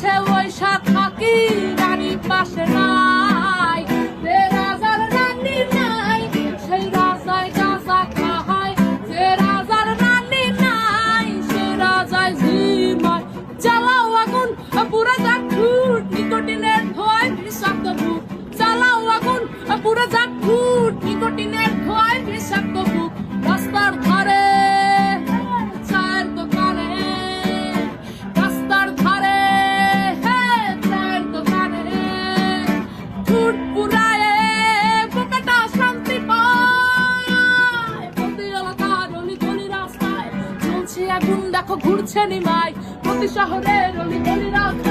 দেশে ওই সাত থাকি রানী পাশে নাই, যে রাজার রানী নাই সেই রাজায় গাঁজা খায়, যে রাজার রানী নাই সেই রাজায় ঝিমায়। জ্বালাও আগুন পুরা যাক ঠুট নিকোটিনের ধোঁয়ায় বিষাক্ত বুক, জ্বালাও আগুন পুরা যাক ঠুট নিকোটিনের ধোঁয়ায় বিষাক্ত বুক। রাস্তার ধারে চায়ের দোকানে, রাস্তার ধারে চায়ের দোকানে ঠুট পুরায় বুকেটা শান্তি পায়। প্রতি এলাকার অলি গলি রাস্তায় চলছে আগুন দেখো ঘুরছে নিমাই, প্রতি শহরের অলি গলি রাস্তায়